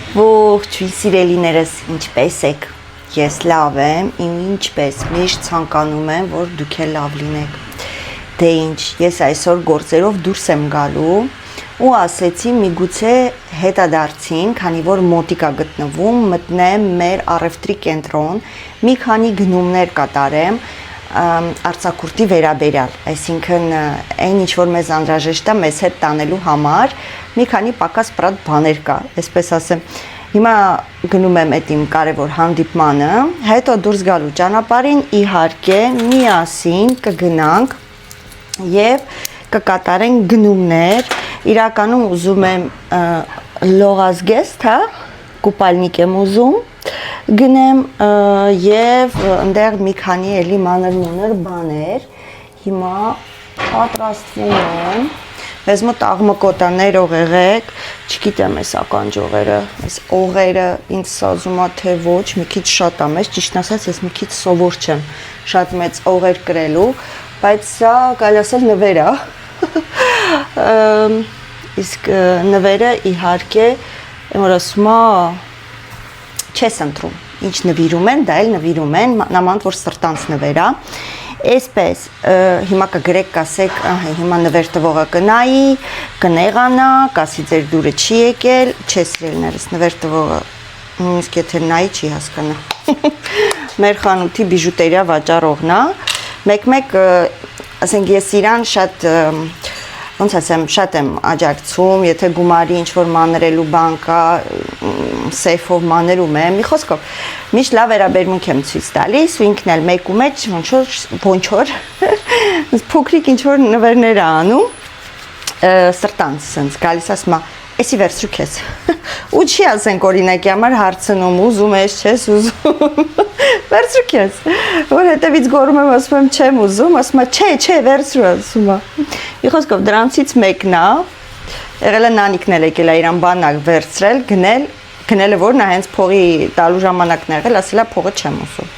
Ողջույն սիրելիներս, ինչպե՞ս եք։ Ես լավ եմ, ինչպես միշտ ցանկանում եմ, որ դուք էլ լավ լինեք։ Դե ինչ, ես այսօր գործերով դուրս եմ գալու ու ասեցի միգուցե հետադարձին, քանի որ մոտիկա գտնվում, մտնեմ մեր առևտրի կենտրոն, մի քանի գնումներ կատարեմ արձակուրդի վերաբերյալ, այսինքն այն ինչ որ մեզ անհրաժեշտ է մեզ հետ տանելու համար, մի քանի պակաս պրատ բաներ կա, այսպես ասեմ։ Հիմա գնում եմ այդ իմ կարևոր հանդիպմանը, հետո դուրս գալու ճանապարհին իհարկե միասին կգնանք եւ կկատարենք գնումներ, իրականում ուզում եմ լողազգեստ, հա, կուպալնիկ եմ ուզում գնեմ եւ այնտեղ մի քանի էլի մանր բաներ հիմա պատրաստվում եմ մեզ մոտ աղմկոտաներ օղեղեք չգիտեմ այս ականջողերը այս օղերը ինձ սազում է թե ոչ մի քիչ շատ է մեծ ճիշտ ասած ես մի քիչ սովոր չեմ շատ մեծ օղեր կրելու բայց սա կարելի ասել նվեր է իսկ նվերը իհարկե որ ասում է չես ընտրում, ինչ նվիրում են, դա էլ նվիրում են, նամանդ որ սրտանց նվեր է, այսպես, հիմա կգրեք կասեք, հիմա նվեր տվողը կնայի, կնեղանա, կասի ձեր դուրը չի եկել, չես սիրելիներս, նվեր տվողը, նույնիսկ եթե նայի չի հասկանա, մեր խանութի բիժուտերիա վաճառողն է, մեկ-մեկ, ասենք ես իրան շատ, ոնց ասեմ, շատ եմ աջակցում, եթե գումարի ինչ-որ մանրելու բան կա, սեյֆով մանրում եմ, մի խոսքով, միշտ լավ վերաբերմունք եմ ցույց տալիս ու ինքն էլ մեկ ու մեջ ոնչոր, փոքրիկ ինչ-որ նվերներ է անում, սրտանց սենց, գալիս ասում է, էսի վերցրու քեզ, ու չի ասենք օրինակի համար հարցնում, ուզում ես, չես ուզում, վերցրու քեզ, որ հետևից գոռում եմ, ասում եմ չեմ ուզում, ասում է չէ, վերցրու, ասում է, մի խոսքով դրանցից մեկն է, եղել է նանիքն էլ եկել է իրան բանակ վերցրել, գնելը որ նա հենց փողի տալու ժամանակն եղել, ասել է փողը չեմ ուզում,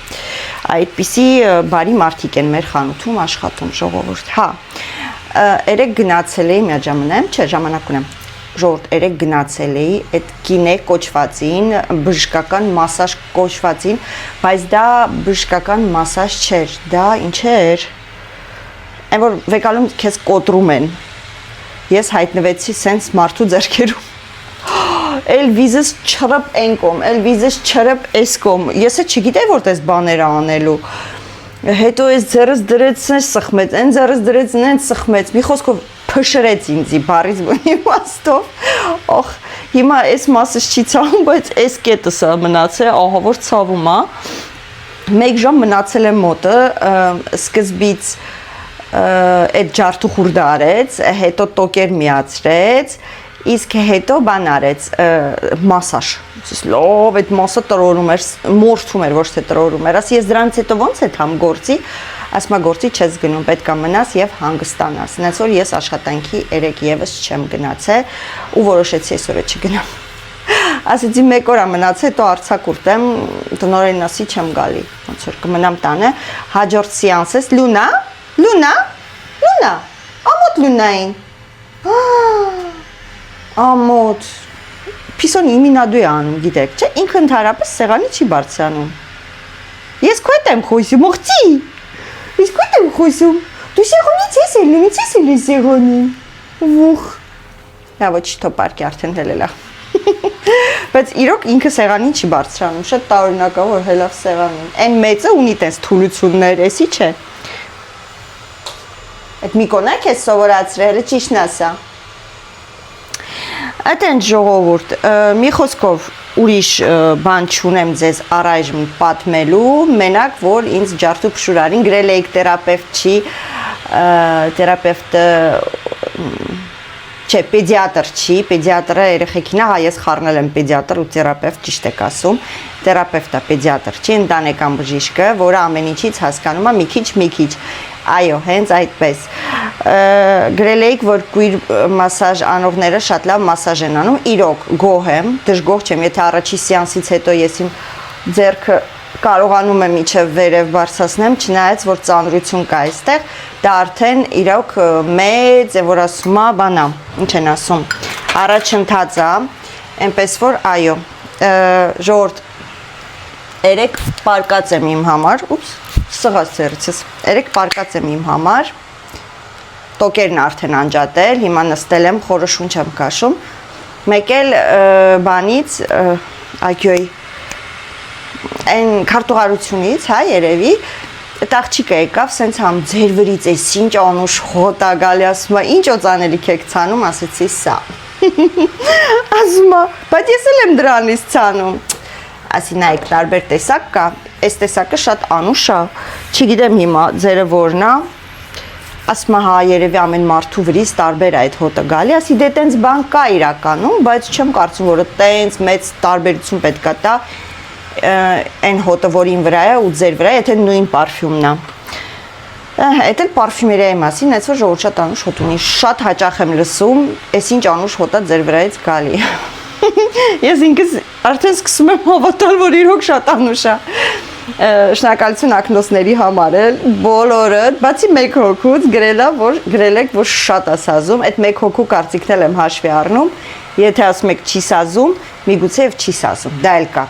այդպիսի բարի մարդիկ են մեր խանութում աշխատում, ժողովուրդ, հա, երեք գնացել էի, միա ժամանակ, չէ, ժամանակ ունեմ, ժողովուրդ, երեք գնացել էի, այդ կինե կոչվածին, բժշկական մասաժ կոչվածին, բայց դա բժշկական մասաժ չէր, դա ինչ էր, այն որ վեկալում քեզ կոտրում են, ես հայտնվեցի սենց մարդու ձեռքերում, էլ վիզս չրըպ են կոմ, էլ վիզս չրըպ ես կոմ, ես է չգիտեի որ տես բաներ անելու, հետո ես ձերս դրեց նենց սխմեց, են ձերս դրեց նենց սխմեց, մի խոսքով փշրեց ինձի բարից իմաստով, օխ, հիմա այս մասս չի ցավում, բայց այս կետս է մնացել, ահա որ ցավում է, մեկ ժամ մնացել եմ մոտը, սկզբից այդ ջարդուխուրդը արեց, հետո տոկեր միացրեց, իսկ հետո բան արեց, մասաժ, լով այդ մասը տրորում էր, մորթում էր, ոչ թե տրորում էր, ասի ես դրանից հետո ոնց է թամ գործի, ասմա գործի չես գնում, պետք է մնաս և հանգստանաս, նենց որ ես աշխատանքի երեք եվս չեմ գնացել ու որոշեցի այսօր է չգնամ, ասեցի մեկ օր մնաց, հետո արձակուրդ եմ, տնօրենն ասի չեմ գալի, ոնց որ կմնամ տանը, հաջորդ սեանսես, Լունա, ամոթ Լունային, ամոթ, պիսոն իմինադու է անում, գիտեք, չէ, ինքը ընդհանրապես սեղանի չի բարձրանում, ես քո հետ եմ խոսում, ողջի, ես քո հետ եմ խոսում, դու սեղանից ես էլի սեղանին, վուխ, հա ոչ թոպարկի արդեն հելել է, բայց իրոք ինքը սեղանին չի բարձրանում, շատ տարօրինակ է որ հելավ սեղանին, այն մեծը ունի տես թուլություններ, էսի չէ, այդ մի կոնակ ես սովորացրել, ճիշտն ասա, այդ են ժողովուրդ, մի խոսքով ուրիշ բան չունեմ ձեզ առայժմ պատմելու, մենակ որ ինձ ջարդու փշուրարին գրել էիք թերապևտ չի, թերապևտը չէ, պեդիատր չի, պեդիատրը երեխեքին է, հա ես խառնել եմ պեդիատր ու թերապևտ ճիշտ եք ասում, թերապևտը պեդիատր չի, ընտանեկան բժիշկը, որը ամեն ինչից հասկանում է մի քիչ, այո, հենց այդպես, գրել էիք, որ կույր մասաժ անողները շատ լավ մասաժ են անում, իրոք գոհ եմ, դժգոհ չեմ, եթե առաջի սեանսից հետո ես իմ ձեռքը կարողանում եմ իջև վերև բարձրացնեմ, չնայած որ ծանրություն կա այստեղ, դա արդեն իրոք մեծ է, որ ասում է, բանա, ինչ են ասում, առաջընթաց է, այնպես որ այո, ժողովուրդ երեք պարկած եմ իմ համար, ուպս, սղաց ծերցս, երեք պարկած եմ իմ համար, տոկերն արդեն անջատել, հիմա նստել եմ, խորը շունչ եմ կաշում, մեկ էլ բանից, այգյոյ, այն քարտուղարությունից, հա, երևի, այդ աղջիկը եկավ, սենց համ ձեր վրից էս ինչ անուշ հոտ ա գալի, ասում է, ինչ օծանելիք եք ցանում, ասեցի սա։ Ասում է, բայց ես էլ եմ դրանից ցանում։ Ասի նայեք, տարբեր տեսակ կա, այս տեսակը շատ անուշ ա, չգիտեմ հիմա ձերը որն ա, ասում է, հա, երևի ամեն մարդու վրից տարբեր է այդ հոտը գալի, ասի դե տենց բան կա իրականում, բայց չեմ կարծում, որ տենց մեծ տարբերություն պետք է տա այն հոտը, որ ին վրա է ու ձեր վրա է, եթե նույն պարֆյումն է։ Այդ էլ պարֆյումերիայի մասին, այս որ ժողովուրդ շատ անուշ հոտ ունի, շատ հաճախ եմ լսում, այս ինչ անուշ հոտա ձեր վրայից գալի։ Ես ինքս արդեն սկսում եմ հավատալ, որ իրոք շատ անուշ է։ Շնորհակալություն ակնոցների համար էլ բոլորը, բացի մեկ հոգուց գրել եք, որ շատ է սազում, այդ մեկ հոգու կարծիքն էլ եմ հաշվի առնում, եթե ասում եք չի սազում, միգուցե եւ չի սազում, դա էլ կա։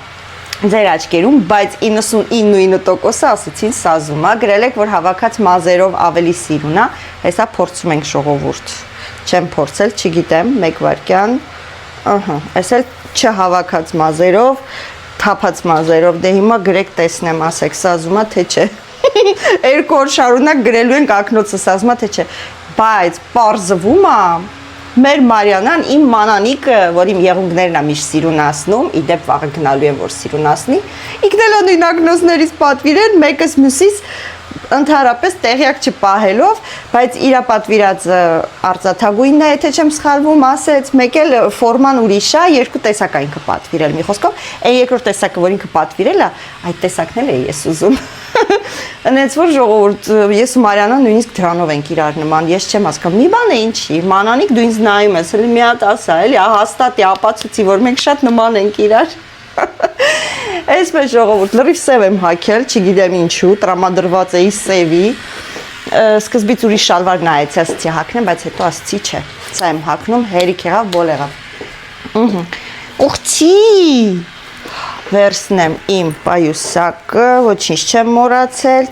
Ձեր աչքերում, բայց 99% ասեցին սազում է, գրել եք, որ հավաքած մազերով ավելի սիրուն է, հեսա փորձում ենք ժողովուրդ, չեմ փորձել, չգիտեմ, մեկ վարքյան, այս էլ չհավաքած մազերով, թափած մազերով, դե հիմա գրեք տեսնեմ, ասեք, սազում է, թե չէ, երկու օր շարունակ գրելու ենք ակնոցը սազում է, թե չէ, բայց պարզվում է, մեր Մարիանան, իմ մանանիկը, որ իմ եղունգներն է միշտ սիրունացնում, իդեպ վաղը գնալու եմ, որ սիրունացնի, ինքնել է նույն ակնոցներից պատվիրել, մեկս մյուսից ընդհանրապես տեղյակ չպահելով, բայց իրա պատվիրածը արծաթագույնն է, եթե չեմ սխալվում, ասեց, մեկ էլ ֆորման ուրիշ է, երկու տեսակ է ինքը պատվիրել, մի խոսքով, այն երկրորդ տեսակը, որ ինքը պատվիրել է, այդ տեսակն էլ էի ես ուզում։ Այնց որ ժողովուրդ, ես ու Մարիանան նույնիսկ դրանով ենք իրար նման, ես չեմ հասկանում, մի բան է ինչի, մանանիկ դու ինձ նայում ես, էլի մի հատ ասա, էլի հաստատ է ապացուցի, որ մենք շատ նման ենք իրար։ Այսպես ժողովուրդ, լրիվ սև եմ հագել, չգիտեմ ինչու, տրամադրված էի սևի, սկզբից ուրիշ շալվար նայեցի, ասեցի հագնեմ, բայց հետո ասեցի չէ, սա եմ հագնում, հերիք եղավ, բոլ եղավ։ Ուղղի վերցնեմ իմ պայուսակը, ոչինչ չեմ մոռացել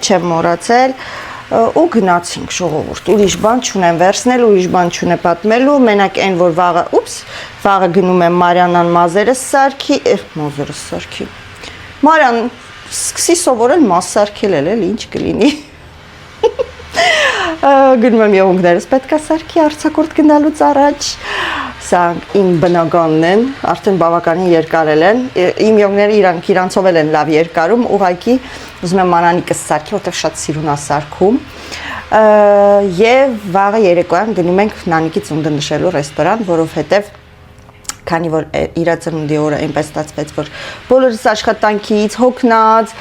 ու գնացինք ժողովուրդ, ուրիշ բան չունեմ վերցնել, ուրիշ բան չունեմ պատմելու, մենակ այն, որ վաղը գնում եմ Մարիանան մազերս սարքի, Մարիան սկսի սովորել մազ սարքել էլ, ինչ կլինի, գնում եմ եղունգներս պետք է սարքի արձակուրդ գնալուց առաջ, սա իմ բնականն են, արդեն բավականին երկարել են, իմ եղունգները իրանցով են լավ երկարում, ուղղակի ուզում եմ մանանիկս սարքի, որտեղ շատ սիրուն է սարքում, եւ վաղը երեկոյան գնում ենք Նանիկի ծնունդը նշելու ռեստորան, որովհետեւ քանի որ իր ծնունդի օրը այնպես ստացվեց, որ բոլորս աշխատանքից հոգնած,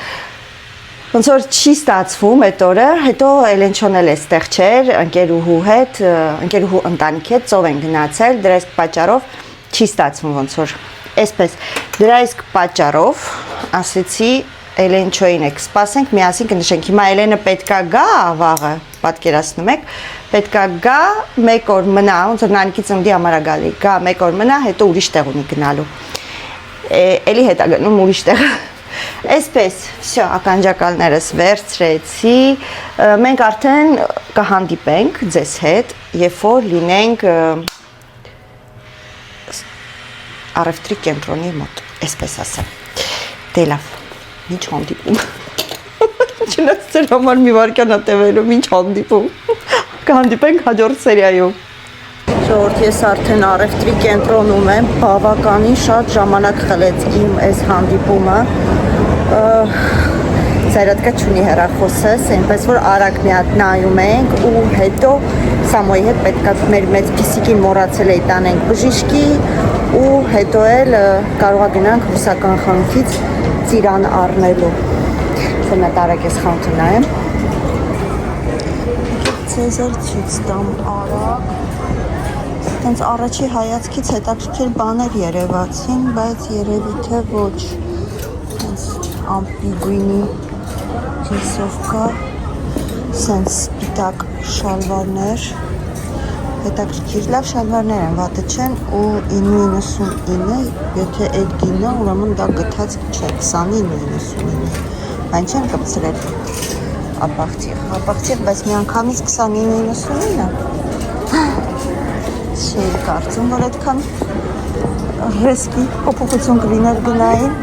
ոնց որ չի ստացվում այդ օրը, հետո Էլենչոնել է ստեղ չէր, ընկերուհու ընտանիքի հետ ծով են գնացել, դրա իսկ պատճառով չի ստացվում ոնց որ այսպես, դրա իսկ պատճառով ասեցի Էլենչոին եք սպասենք, միասին կնշենք, հիմա Էլենը պետքա գա վաղը, պատկերացնում եք, պետքա գա մեկ օր մնա, ոնց որ Նանիկի ծնունդի համար է գալի, գա մեկ օր մնա, հետո ուրիշ տեղ ունի գնալու, էլի հետ է գնում ուրիշ տեղ, այսպես, վсё, ականջակալներս վերցրեցի, մենք արդեն կհանդիպենք ձեզ հետ, երբ որ լինենք առևտրի կենտրոնի մոտ, այսպես ասեմ, դե լավ, ինչ հանդիպում, չնայած ձեր համար մի վարքյան է տևելով, ինչ հանդիպում, կհանդիպենք հաջորդ սերիայում։ Ժողովուրդ, ես արդեն առևտրի կենտրոնում եմ, բավականին շատ ժամանակ խլեց իմ այս հանդիպումը, Սայրատկա չունի հեռախոսս, այնպես որ արագ մի հատ նայում ենք ու հետո Սամոյի հետ պետք է մեր մեծ փիսիկին մոռացել էի տանենք բժիշկի ու հետո էլ կարող է գնանք ռուսական խանութից ծիրան առնելու։ Սենատ արագ ես խանութը նայեմ։ Ցեզար ցույց տամ արագ։ Տենց առաջի հայացքից հետաքրքիր բաներ երևացին, բայց երևի թե ոչ։ Տենց ամպիգույնի ջինսովկա, սենց սպիտակ շալվարներ, հետաքրքիր լավ շալվարներ են, վատը չեն ու 9.99, եթե այդ գինն է, ուրեմն դա գթած չէ, 29.99, այն չեն կպցրել ապաղթիղ, բայց մի անգամից 29.99, չէի կարծում, որ այդքան ռեսկի փոփոխություն կլիներ գնային,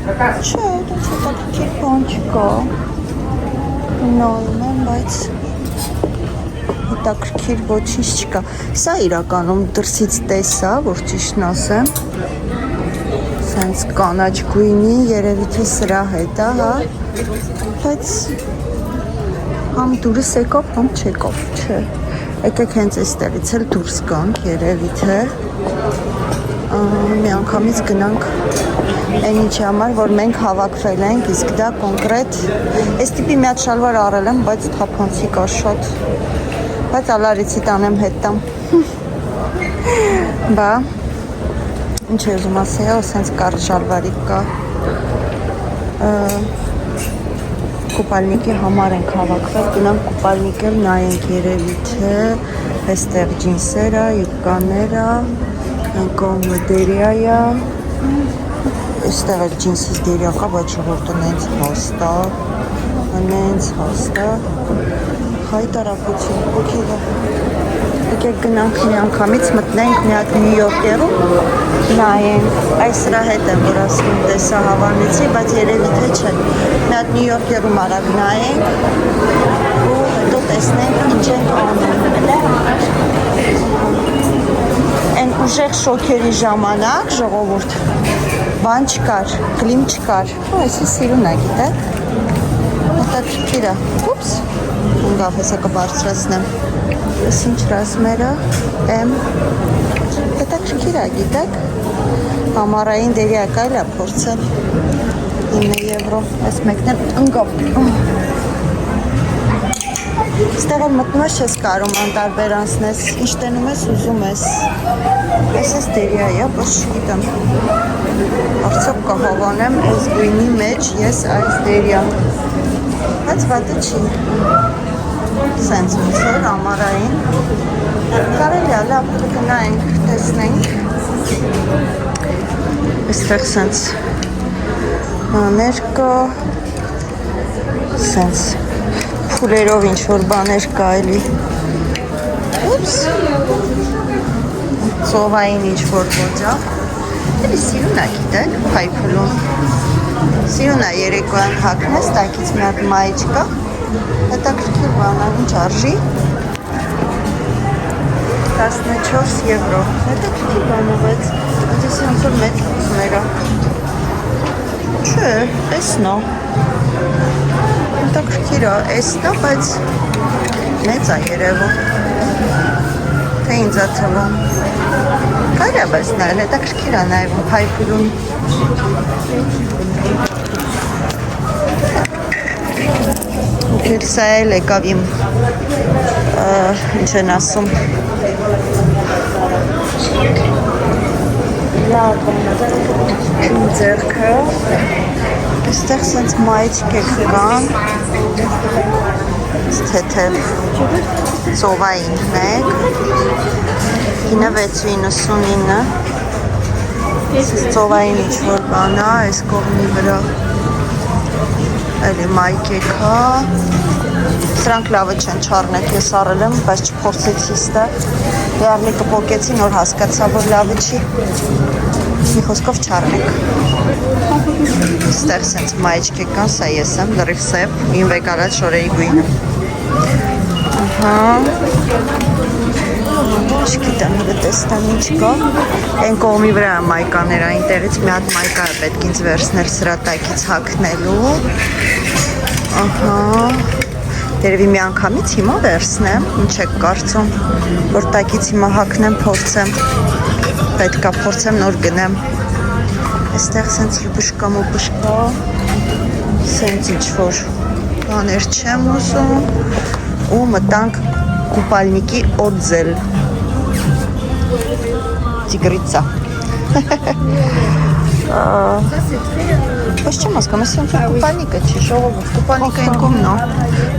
չէ, դա հետաքրքիր բան չկա, նայում եմ, բայց հետաքրքիր ոչինչ չկա, սա իրականում դրսից տեսա, որ ճիշտն ասեմ, սենց կանաչ գույնի, երևի թե սրա հետ է, հա, բայց համ դուրս եկավ, համ չեկավ, չէ, եկեք հենց այստեղից էլ դուրս գանք, երևի թե, մի անգամից գնանք այն ինչի համար, որ մենք հավաքվել ենք, իսկ դա կոնկրետ, այս տիպի մի հատ շալվար առել եմ, բայց թափանցիկ է շատ, բայց ալարիցի տանեմ հետ տամ, բա, ինչ է ուզում ասեա, սենց կարը շալվարի կա, կուպալնիկի համար ենք հավաքվել, գնանք կուպալնիկ էլ նայենք երևի թե, այստեղ ջինսերա, յուբկաներա, այն կողմը դերիայա, այստեղ էլ ջինսից դերիա կա, բայց ժողովուրդը նենց հաստա, հայ տարապություն, օքեյ, եկեք գնանք մի անգամից, մտնենք մի հատ Նյու Յորքերում, նայենք, այս սրա հետ եմ, որ ասում տեսա հավանեցի, բայց երևի թե չէ, մի հատ Նյու Յորքերում արագ նայենք, ու հետո տեսնենք ինչ ենք անում, են ուժեղ շոքերի ժամանակ, ժողովուրդ, բան չկար, կլիմ չկար, այսի սիրուն է, գիտեք, հետաքրքիր է, ուպս, ունգավ հեսա կբարձրացնեմ, ես ինչ ռազմերը, եմ, հետաքրքիր է, գիտեք, համարային դերյակ այլ է փորձել, 9 եվրո, այս մեկն էլ ընգավ, ստեղ էլ մտնում ես չես կարում անտարբեր անցնես, ինչ տենում ես ուզում ես, ես դերյա է, ոչ չգիտեմ, արդյոք կհավանեմ այս գույնի մեջ ես այս դերյա, բայց վատը չի, սենց ոնցոր ամարային, կարելի է լավ կգնայինք, տեսնենք, այստեղ սենց բաներ կա, սենց փուլերով ինչ-որ բաներ կա էլի, ուպս, ծովային ինչ-որ ոճավ, էլի սիրուն է գիտեք, փայփլում, սիրուն է երեկոյան հագնես, տակից մի հատ մայիչ կա, հետաքրքիր բան է, ինչ արժի, 14 եվրո, հետաքրքիր բան է, բայց այս ոնց որ մեծ լուզմերա, չէ, էսն է, հետաքրքիր է, էսն է, բայց մեծ է երևում, թե ինձ է թվում, կարի է բայց նայել, հետաքրքիր է նայվում, փայփլում, սա էլ եկավ իմ, ինչ են ասում, իմ ձեռքը, այստեղ սենց մայիչկեք կան, թեթև ծովային մեկ, 9.99, ծովային ինչ-որ բան է, այս կողմի վրա, էլի մայկեքա, սրանք լավը չեն չառնեք, ես առել եմ, բայց չփորձեցի ստը, լավնիկը պոկեցի, նոր հասկացա, որ լավը չի, մի խոսքով չառնեք, ստեղ սենց մայջկեք կան, սա ես եմ, լրիվ սև, իմ վեկալած շորերի գույնը, չգիտեմ, տեսնեմ ինչ կա, են կողմի վրա մայկաներ, այնտեղից մի հատ մայկա է պետք ինձ վերցնել սրա տակից հագնելու, երևի մի անգամից հիմա վերցնեմ, ինչ եք կարծում, որ տակից հիմա հագնեմ, փորձեմ, պետքա փորձեմ նոր գնեմ, այստեղ սենց լուպշկա մոպշկա, սենց ինչ-որ բաներ չեմ ուզում, ու մտանք կուպալնիկի օձել, տիգրիցա, Բայց չեմ ասկամ, ես ոնց որ կուպալնիկը չի, ժողովուրդ, կուպալնիկը են կոմն է,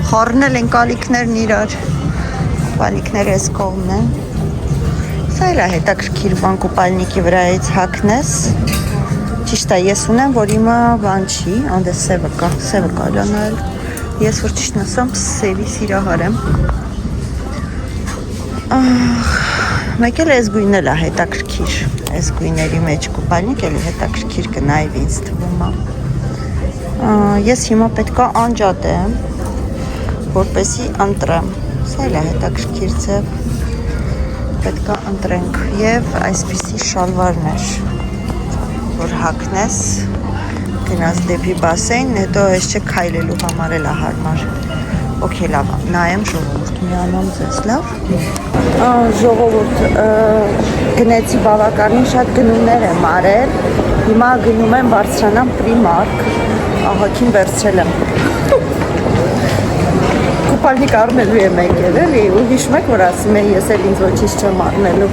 խառնել են կալիքներն իրար, Կուպալնիկները այս կողմն են։ Սա էլ է հետաքրքիր բան կուպալնիկի վրայից հագնես։ Ճիշտ է, ես ունեմ, որ իմը բան չի, անդե սևը կա լանալ։ Ես որ ճիշտն ասամ, սևի սիրահար եմ։ Մեկ էլ այս գույնն էլ է հետաքրքիր։ Այս գույների մեջ կուպալնիկ էլի հետաքրքիր կնայվի ինձ թվում է։ Ես հիմա պետքա անջատեմ, որպեսի ընտրեմ։ Սա էլ է հետաքրքիր ձև։ Պետքա ընտրենք եւ այսպիսի շալվարներ, որ հագնես, գնաս դեպի բասեյն, հետո այս չէ քայլելու համար էլ է հարմար։ Okay, լավ, նայեմ ժողովուրդ, միանում ձեզ, լավ։ Ժողովուրդ, գնեցի բավականին շատ գնումներ եմ արել, հիմա գնում եմ բարձրանամ Primark, ահագին վերցրել եմ։ Կուպալնիկ առնելու եմ եկել, էլի, ու հիշում եք, որ ասում եմ, ես էլ ինձ ոչինչ չեմ առնելու։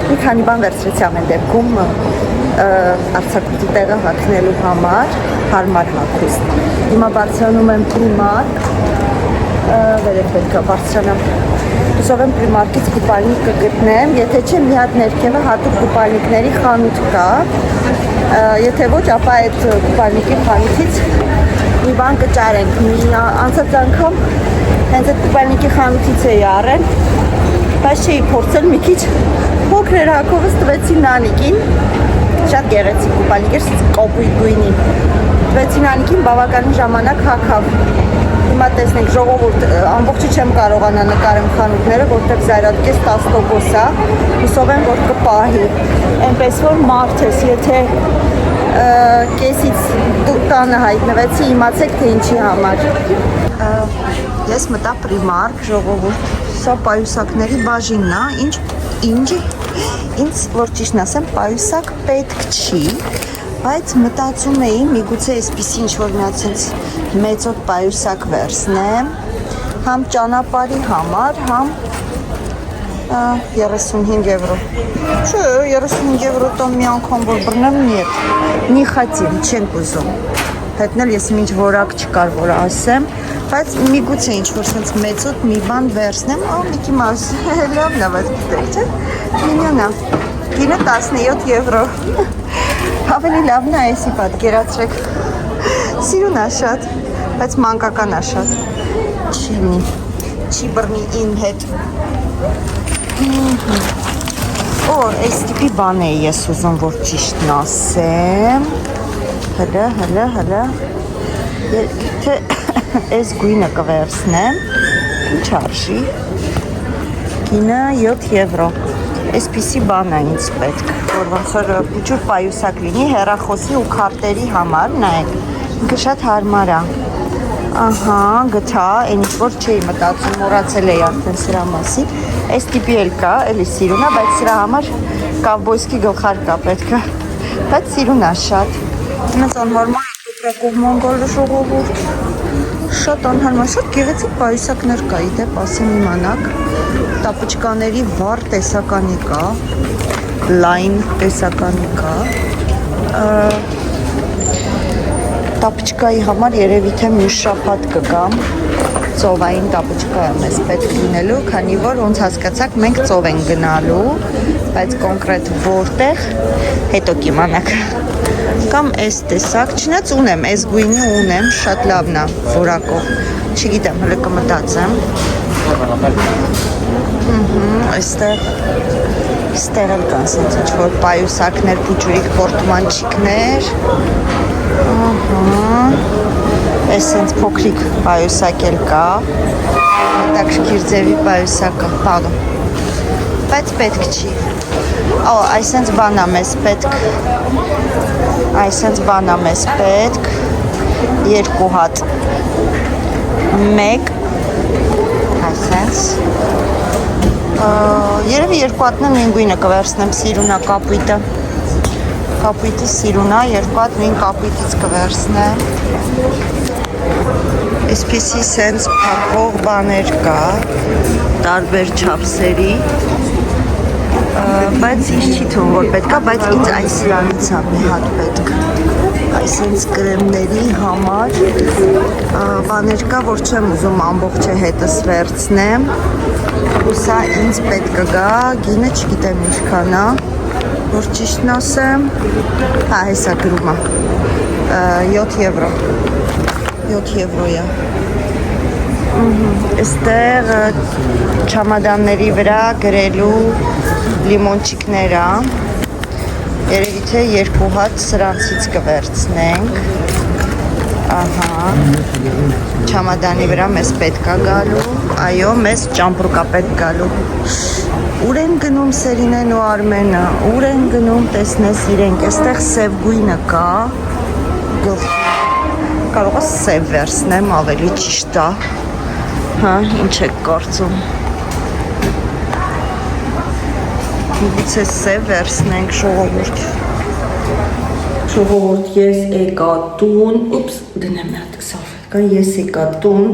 Մի քանի բան վերցրեցի ամեն դեպքում արձակուրդի տեղը հագնելու համար, հարմար հագուստ։ Հիմա բարձրանում եմ Primark, վերև պետք է բարձրանամ։ Հուսով եմ Primark-ից կուպալնիկ կգտնեմ, եթե չէ մի հատ ներքևը հատուկ կուպալնիկների խանութ կա, եթե ոչ, ապա այդ կուպալնիկի խանութից մի բան կճարենք, անցած անգամ հենց այդ կուպալնիկի խանութից էի առել, բայց չէի փորձել մի քիչ փոքր հագովս տվեցի Նանիկին, շատ գեղեցիկ կուպալնիկ էր, կոպույտ գույնի, տվեցի Նանիկին բավականին ժամանակ հագավ։ Հիմա տեսնենք ժողովուրդ, ամբողջը չեմ կարողանա նկարեմ խանութները, որտեղ զայրատկես 10% է, հուսով եմ, որ կպահի։ Այնպես որ մարդ ես, եթե կեսից տանը հայտնվեցի, իմացեք, թե ինչի համար։ Ես մտա Primark, ժողովուրդ, սա պայուսակների բաժինն է, ինձ, որ ճիշտն ասեմ, պայուսակ պետք չի, բայց մտածում էի, միգուցե այսպիսի ինչ-որ միացենց մեծոտ պայուսակ վերցնեմ, համ ճանապարհի համար, համ 35 եվրո։ Չէ, 35 եվրո տոն մի անգամ որ բռնեմ, նի խատիմ, չենք ուզում։ Հետնել ես մինչ որակ չկար, որ ասեմ, բայց միգուցե ինչ-որ սենց մեծոտ մի բան վերցնեմ, Միկի Մաուս, լավն է, բայց գիտեք, չէ, մինյոն է, գինը 17 եվրո, ավելի լավն է այսի պատկերացրեք, սիրուն է շատ, բայց մանկական է շատ, չի բռնի իմ հետ, այս տիպի բան է ես ուզում, որ ճիշտն ասեմ, հլը, եթե այս գույնը կվերցնեմ, ինչ արժի, գինը 7 եվրո, այսպիսի բան է ինձ պետք, որ ոնց որ փուչուր պայուսակ լինի հեռախոսի ու քարտերի համար, նայեք, ինքը շատ հարմար է, ահա, գտա, այն ինչ որ չէի մտածում, մոռացել էի արդեն սրա մասին, այս տիպի էլ կա, էլի սիրուն է, բայց սրա համար կավբոյսկի գլխար կա պետք է, բայց սիրուն է շատ, ինձ անհարմար է կոպրակով մանգալը ժողովուրդ, շատ անհարմար, շատ գեղեցիկ պայուսակներ կա, իդեպ ասեմ իմանաք, տապուչկաների վառ տեսականի կա, լայն տեսականի կա, տապուչկայի համար երևի թե մյուս շաբաթ կգամ, ծովային տապուչկա եմ ես պետք լինելու, քանի որ ոնց հասկացաք մենք ծով ենք գնալու, բայց կոնկրետ որտեղ, հետո կիմանաք, կամ այս տեսակ, չնայած ունեմ, այս գույնի ունեմ, շատ լավն է որակով, չգիտեմ, հələ կմտածեմ, այստեղ էլ կան սենց ինչ-որ պայուսակներ, փուչուրիկ պորտմանչիկներ, այս սենց փոքրիկ պայուսակ էլ կա, հետաքրքիր ձևի պայուսակը, պարոն, բայց պետք չի, այսենց բան է մեզ պետք, երկու հատ, մեկ, այսենց, երևի երկու հատն նույն գույնը կվերցնեմ, սիրունա կապույտը սիրունա, երկու հատ նույն կապույտից կվերցնեմ, այսպիսի սենց փակվող բաներ կա, տարբեր չափսերի, բայց ինձ չի թվում, որ պետք է, բայց ինձ այս սրանից է մի հատ պետք, Այսինքն կրեմների համար բաներ կա, որ չեմ ուզում ամբողջը հետս վերցնեմ։ Ու սա ինձ պետք է գա, գինը չգիտեմ ինչքան է, որ ճիշտն ասեմ։ Հա, հեսա գրում է 7 եվրո։ 7 եվրո է։ Այստեղ չամադանների վրա գրելու լիմոնչիկներ է։ Երևի թե 2 հատ սրանցից կվերցնենք։ Ահա։ Չամադանի վրա մեզ պետք է գալու։ Այո, մեզ ճամպրուկա պետք գալու։ Ուր են գնում Սերինեն ու Արմենը։ Ուր են գնում, տեսնես իրենք։ Այստեղ սև գույնը կա։ Կարող է սև վերցնեմ, ավելի ճիշտ է։ Հա, ինչ եք կարծում։ Գուցե սև վերցնենք ժողովուրդ։ Ժողովուրդ, ես եկա տուն, ուպս, դնեմ մի հատ սալֆետկան, ես եկա տուն,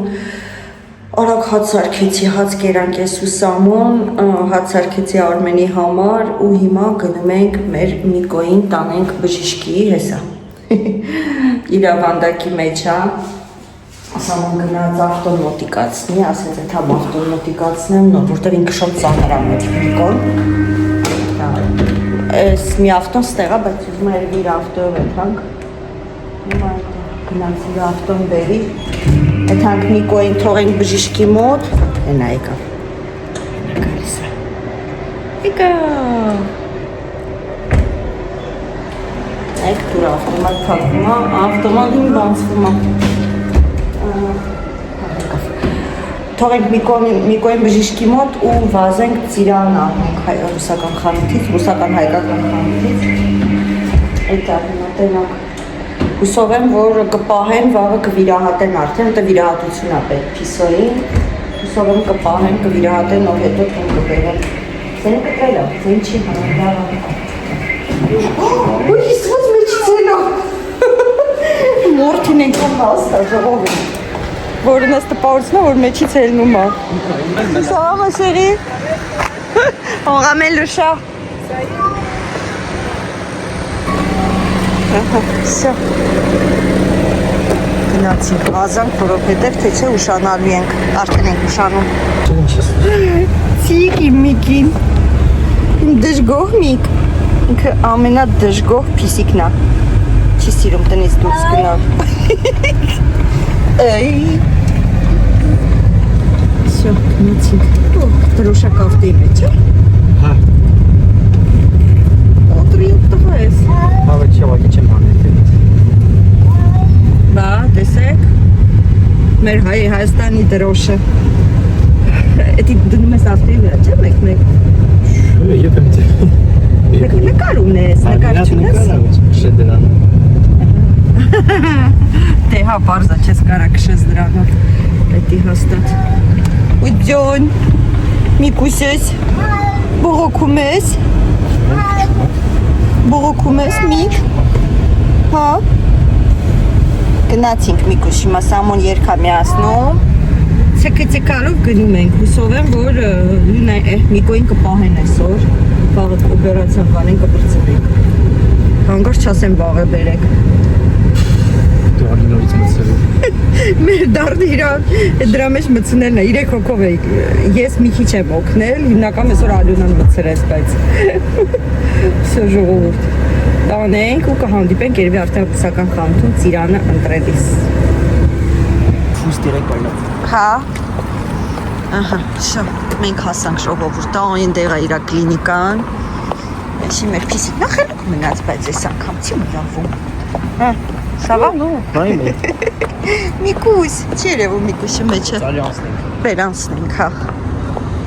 արագ հաց սարքեցի, հաց կերանքես ու սամոն, հաց սարքեցի Արմենի համար ու հիմա գնում ենք մեր Միկոյին տանենք բժիշկի, հեսա, իր ավանդակի մեջ է, սամոն գնաց ավտոն մոտիկացնի, ասեց այդ համ ավտոն մոտիկացնեմ, որտև ինքը շատ ծանր է մեր Միկոն, Այս մի ավտոն ստեղա, բայց ուզում է իր ավտոյով եթանք Հիմա գնանց իր ավտոն բերի Եթանք Նիկոյին թողենք բժիշկի մոտ Ենա եկա Գալիս է Եկա Եկ թուր ավտոմատ թակվում է Ավտոմատին բանցվում է Թողենք Միկոյին բժիշկի մոտ ու վազենք ծիրան անենք ռուսական խանութից, ռուսական հայկական խանութից Այդ արդեն ատենակ Հուսով եմ, որ կպահեն, վաղը կվիրահատեն արդեն, դա վիրահատություն է պետք Փիսոյին Հուսով եմ կպահեն, կվիրահատեն, ով հետո տուն կբերեն Ձեն կտրել է, ձեն չի հանան Ու իսված մեջից ելա Մորթին ենքան հաստ է, ժողով է Որը նես տպավորցնա, որ մեջից հելնում է Ça va, ma chérie? On ramène le chat Всё Գնացինք, վազանք, որովհետև թե չէ ուշանալու ենք Արդեն ենք ուշանում Ցիկ իմ Միկին Իմ դժգոհ Միկ Ինքը ամենադժգոհ փիսիկն է Չի սիրում տնից դուրս գնալ Эй. Всё, гнатик. О, трошка автомобиля. Հա։ Օտրիոտ տղայես։ Հավը չավակի չեմ հանել։ Բա, տեսեք։ Մեր Հայաստանի դրոշը։ Էդի դնում ես ավտոյի վրա, չէ՞ մեկ։ Եփեմ դե։ Նկար ունես, նկար չունես։ Շեդրան։ Դե հա, բարձա չես կարա քշես դրանով, պետի հաստատ Ուջոն, Միկուսես, բողոքում ես, Միկ, հա, գնացինք Միկուս, հիմա սամոն երկա միասնում, ցկալով գնում ենք, հուսով եմ, որ Միկոյին կպահեն այսօր, վաղը օպերացիան կանեն կպրծնենք, հանգար չասեմ վաղը բերեք, Արինովից մտցրել Մեր դարդը դրա մեջ մտցնելն է, 3 հոգով էի, ես մի քիչ եմ օգնել, հիմնական այսօր Ալյոնան մտցրեց, բայց Всё ժողովուրդ, տանենք ու կհանդիպենք երևի արդեն ռուսական խանութում ծիրանը ընտրելիս Ֆուս դիրեք բայլավ Հա, ահա, շո, մենք հասանք ժողովուրդ, տան դեղա իրա կլինիկան Էշի մեր պիսիկ նախելուկ մնաց, բայց ես անգամ չի մրավում Հա Ça va? Նայում է Միկուս, չի երևում Միկուսի մեջը Ծալի անցնենք Բեր անցնենք, հա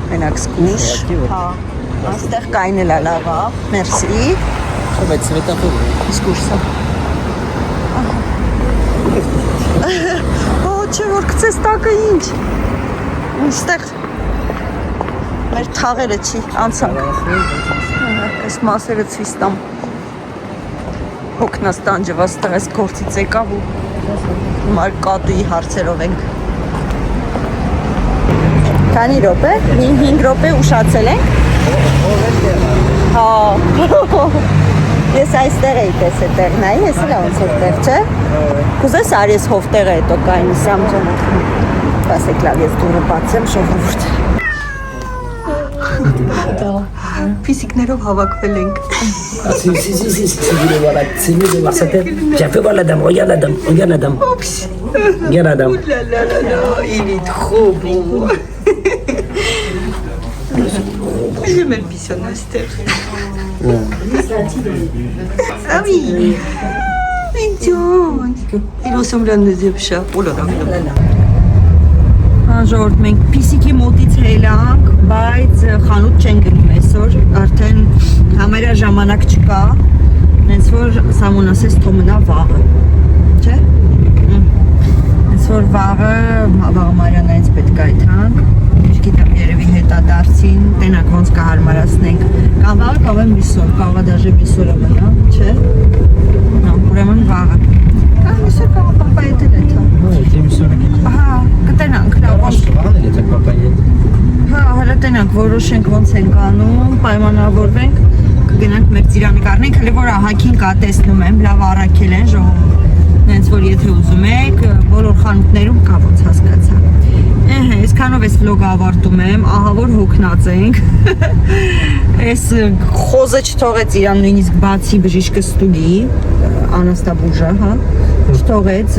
Մենակ զգուշ Հա, անստեղ կայնել է լավա Մերսի Բայց սվետափոր Զգուշ սա Ո, չէ որ կծես տակը ինչ Ստեղ Մեր թաղերը չի, անցանք Այս մասերը ցույց տամ Հոգնաս տանջված տղես գործից եկավ ու մար կատուի հարցերով ենք Քանի րոպե? 5 րոպե ուշացել ենք? Հա Ես այստեղ էի տեսել տեղնայի, ես էլ ոնց որ տեղ, չէ։ Կուզես արի ես հովտեղը հետո կայնի Սամջան։ Բասեք լավ, ես դուրը բացեմ ժողովուրդ։ Ֆիզիկներով հավաքվել ենք։ Sí, ya fue para la dame, oye la dame, oye la dame. Ya la dame. Il est trop beau. J'aime le pissonaster. Ah oui. Mignon. Il ressemble à un deuxième chat. Oh là là. Ժողովուրդ մենք պիսիկի մոտից հելանք, բայց խանութ չեն գնում այսօր, արդեն համարյա ժամանակ չկա, հենց որ Սամոն ասեց թող մնա վաղը, չէ՞։ Հենց որ վաղը Մարիանայից պետք է այդհանք, չգիտեմ երևի հետադարձին, տենակ ոնց կհարմարացնենք, կամ վաղը կամ մյուս օր, կարող է դաժե մյուս օրը մնա, չէ՞։ Ուրեմն վաղը։ Կամ մյուս օր կարող պապայի հետ էլ էթա։ Ահա, կտենանք, լավ։ Հա, հələ տենանք, որոշենք ոնց ենք անում, պայմանավորվենք, կգնանք մեր ծիրանը կառնենք, հələ որ ահագին կա տեսնում եմ, լավ առաքել են ժողովուրդ։ Հենց որ եթե ուզում եք, բոլոր խանութներում կա ոնց հասկացա։ Այսքանով այս վլոգը ավարտում եմ, ահա որ հոգնած ենք։ Այս խոզը չթողեց իրան նույնիսկ բացի բժիշկը ստուգի, անաստաբուժը, հա։ Չթողեց,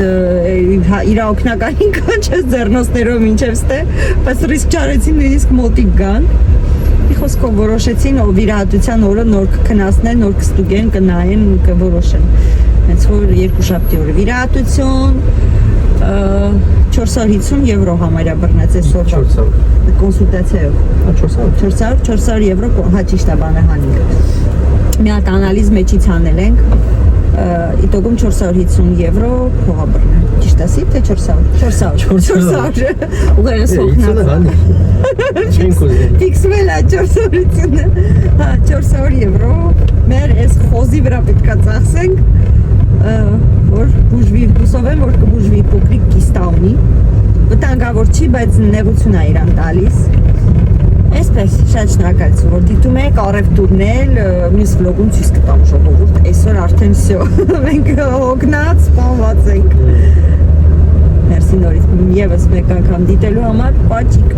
իր օգնականին կանչեց ձեռնոցներով մինչև ստե, բայց ռիսկ չարեցին նույնիսկ մոտիկ գան։ Մի խոսքով որոշեցին վիրահատության օրը նոր կքնացնեն, նոր կստուգեն, կնայեն, կորոշեն։ Հենց որ երկուշաբթի օրը վիրահատություն 450 եվրո համարյա բռնեց այսօր կոնսուլտացիայով 400 եվրո հա ճիշտ է բանը հանինք մի հատ անալիզ մեջից անել ենք իտոգում 450 եվրո փողա բռնել ճիշտ ասի թե 400 ուղեղս հոգնած ֆիքսվել է 400-ությունը հա 400 եվրո մեր այս խոզի վրա պետք է ծախսենք որ բուժվի, հուսով եմ, որ կբուժվի փոքրիկ կիստա ունի վտանգավոր չի, բայց նեղություն է իրան տալիս այսպես, շատ շնորհակալություն, որ դիտում եք առևտուրներ, մյուս վլոգում ցույց կտամ ժողովուրդ, այսօր արդեն վсё, մենք հոգնած, սպանված ենք Մերսի նորից, եւս մեկ անգամ դիտելու համար, պաճիկ